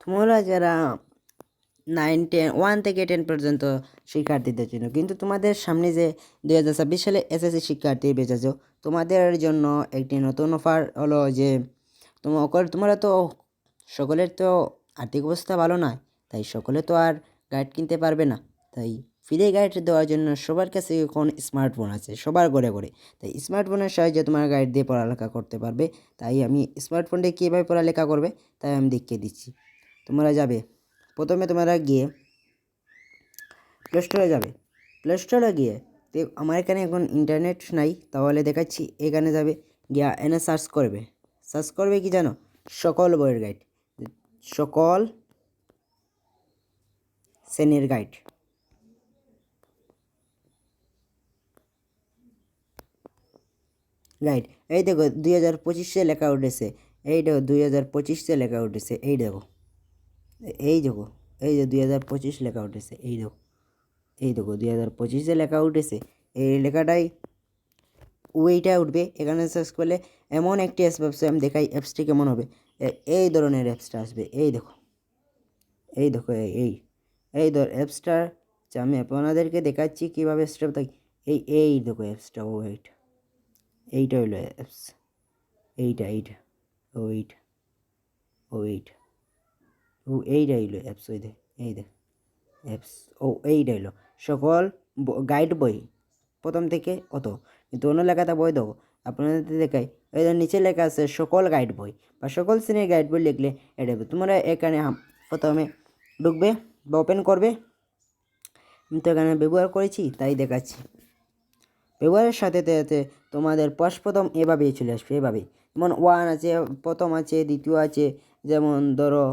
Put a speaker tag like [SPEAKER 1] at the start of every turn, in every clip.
[SPEAKER 1] তোমরা যারা 1 থেকে 10 পর্যন্ত শিক্ষার্থীদের জন্য, কিন্তু তোমাদের সামনে যে 2026 সালে এসএসসি শিক্ষার্থী বেঁচেছো, তোমাদের জন্য একটি নতুন অফার হলো যে তোমরা তো সকলের তো আর্থিক অবস্থা ভালো নয়, তাই সকলে তো আর গাইড কিনতে পারবে না। তাই ফ্রি গাইড দেওয়ার জন্য সবার কাছে এখন স্মার্টফোন আছে, সবার ঘরে ঘরে। তাই স্মার্টফোনের সাহায্যে তোমার গাইড দিয়ে পড়ালেখা করতে পারবে। তাই আমি স্মার্টফোন দিয়ে কীভাবে পড়ালেখা করবে তাই আমি দেখিয়ে দিচ্ছি। তোমরা যাবে, প্রথমে তোমরা গিয়ে প্লে স্টোরে যাবে। প্লে স্টোরে গিয়ে আমার এখানে এখন ইন্টারনেট নাই, তাহলে দেখাচ্ছি। এখানে যাবে, গিয়া এনে সার্চ করবে কি জানো? সকল বইয়ের গাইড, সকল শ্রেণীর গাইড। এই দেখো 2025 লেখা উঠেছে। এই দেখো 2025 লেখা উঠেছে। এই দেখো, এই যে 2025 লেখা উঠেছে। এই দেখো 2025 লেখা উঠেছে। এই লেখাটাই ওইটা উঠবে। এখানে সার্চ করলে এমন একটি অ্যাপস পাচ্ছে, আমি দেখাই অ্যাপসটি কেমন হবে। এই ধরনের অ্যাপসটা আসবে। এই দেখো এই ধর অ্যাপসটা। আমি আপনাদেরকে দেখাচ্ছি কীভাবে স্টেপ থাকি। এই দেখো অ্যাপসটা। এইটা হইলো অ্যাপস। এইটা এইটা হইলো অ্যাপস। এই দেখ অ্যাপস। এইটা হইলো সকল গাইড বই, প্রথম থেকে অত। কিন্তু অন্য লেখাটা বই দেবো আপনাদের দেখাই। ওই নিচে লেখা আছে সকল গাইড বই বা সকল শ্রেণীর গাইড বই। লিখলে এটা তোমরা এখানে প্রথমে ঢুকবে বা ওপেন করবে। আমি তো এখানে ব্যবহার করেছি তাই দেখাচ্ছি। ব্যবহারের সাথে সাথে তোমাদের প্রথম এভাবেই চলে আসবে। এভাবেই যেমন 1 আছে, প্রথম আছে, দ্বিতীয় আছে। যেমন ধরো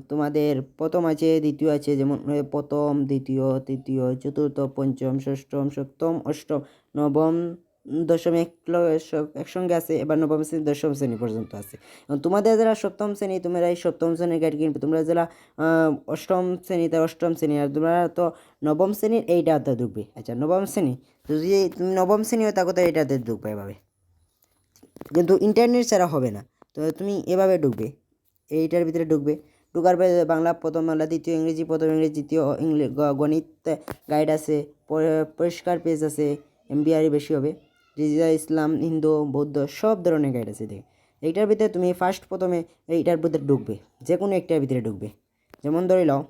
[SPEAKER 1] তোমাদের প্রথম আছে, দ্বিতীয় আছে। যেমন প্রথম, দ্বিতীয়, তৃতীয়, চতুর্থ, পঞ্চম, ষষ্ঠম, সপ্তম, অষ্টম, নবম, দশম একসঙ্গে আছে। এবার নবম শ্রেণী, দশম শ্রেণী পর্যন্ত আছে। এবং তোমাদের যারা সপ্তম শ্রেণী, তোমরা এই সপ্তম শ্রেণীর গাইড কিনবে। তোমরা যারা অষ্টম শ্রেণীতে অষ্টম শ্রেণী, আর তোমরা তো নবম শ্রেণীর এইটাতে ঢুকবে। আচ্ছা, নবম শ্রেণী, যদি তুমি নবম শ্রেণী হয় তাকে তো এটাতে ঢুকবে এভাবে। কিন্তু ইন্টারনেট ছাড়া হবে না। তো তুমি এভাবে ঢুকবে, এইটার ভিতরে ঢুকবে। ঢুকার পরে বাংলা প্রথম, বাংলা দ্বিতীয়, ইংরেজি প্রথম, ইংরেজি দ্বিতীয়, গণিত গাইড আছে, পরিষ্কার পেজ আছে। এমবিআরই বেশি হবে। ডিজিটাল, ইসলাম, হিন্দু, বৌদ্ধ সব ধরনের গাইড আছে। দেখে এইটার ভিতরে তুমি প্রথমে এইটার ভিতরে ঢুকবে, যে কোনো একটার ভিতরে ঢুকবে। যেমন ধরে নাও,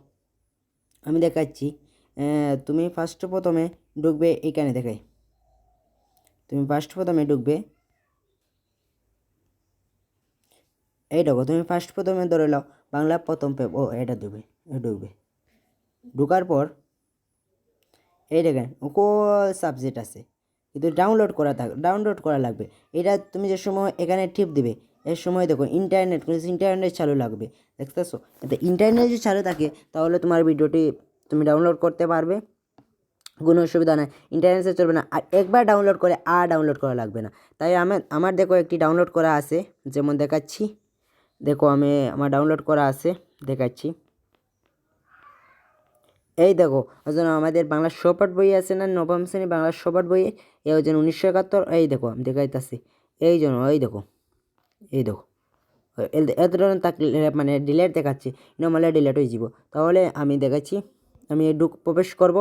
[SPEAKER 1] আমি দেখাচ্ছি। তুমি প্রথমে ঢুকবে এইখানে। দেখাই, তুমি প্রথমে ঢুকবে। এই দেখো, তুমি প্রথমে ধরে নাও বাংলা প্রথম এটা ঢুকবে। ঢুকার পর এই দেখেন সকল সাবজেক্ট আছে, কিন্তু ডাউনলোড করা লাগবে। এটা তুমি যে সময় এখানে টিপ দিবে, এর সময় দেখো ইন্টারনেট চালু লাগবে। দেখতেছো? ইন্টারনেট যদি চালু থাকে তাহলে তোমার ভিডিওটি তুমি ডাউনলোড করতে পারবে, কোনো অসুবিধা নেই। ইন্টারনেটে চলবে না। আর একবার ডাউনলোড করে আর ডাউনলোড করা লাগবে না। তাই আমার দেখো একটি ডাউনলোড করা আছে, যেমন দেখাচ্ছি। দেখো আমার ডাউনলোড করা আছে, দেখাচ্ছি। এই দেখো, আমাদের বাংলা সপাঠ বই আছে না, নবম শ্রেণী বাংলা সপাঠ বইয়ে এই হচ্ছে 1971। এই দেখো আমি দেখাইতেছি। এই জন্য এই দেখো এত ধরনের থাকলে মানে ডিলেট দেখাচ্ছি, নর্মালি ডিলেট হয়ে যাব। তাহলে আমি দেখাচ্ছি, আমি প্রবেশ করব।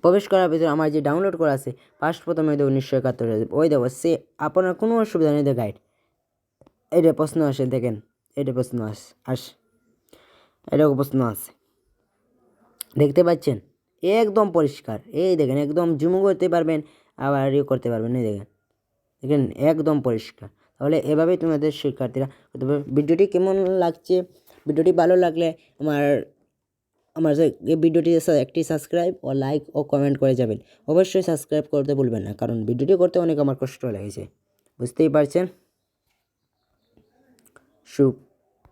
[SPEAKER 1] প্রবেশ করার ভিতরে আমার যে ডাউনলোড করা আছে প্রথমে 1971। ওই দেখো, সে আপনার কোনো অসুবিধা নেই। গাইড এটা প্রশ্ন আসে, দেখেন এটা প্রশ্ন এটাও প্রশ্ন আছে, দেখতে পাচ্ছেন? একদম পরিষ্কার। এই দেখেন, একদম জুম করতে পারবেন, আবার করতে পারবেন। এই দেখেন একদম পরিষ্কার। তাহলে এভাবেই তোমাদের শিক্ষার্থীরা করতে পারবে। ভিডিওটি কেমন লাগছে? ভিডিওটি ভালো লাগলে আমার এই ভিডিওটি একটি সাবস্ক্রাইব ও লাইক ও কমেন্ট করে যাবেন। অবশ্যই সাবস্ক্রাইব করতে ভুলবেন না, কারণ ভিডিওটি করতে অনেক আমার কষ্ট লেগেছে, বুঝতেই পারছেন।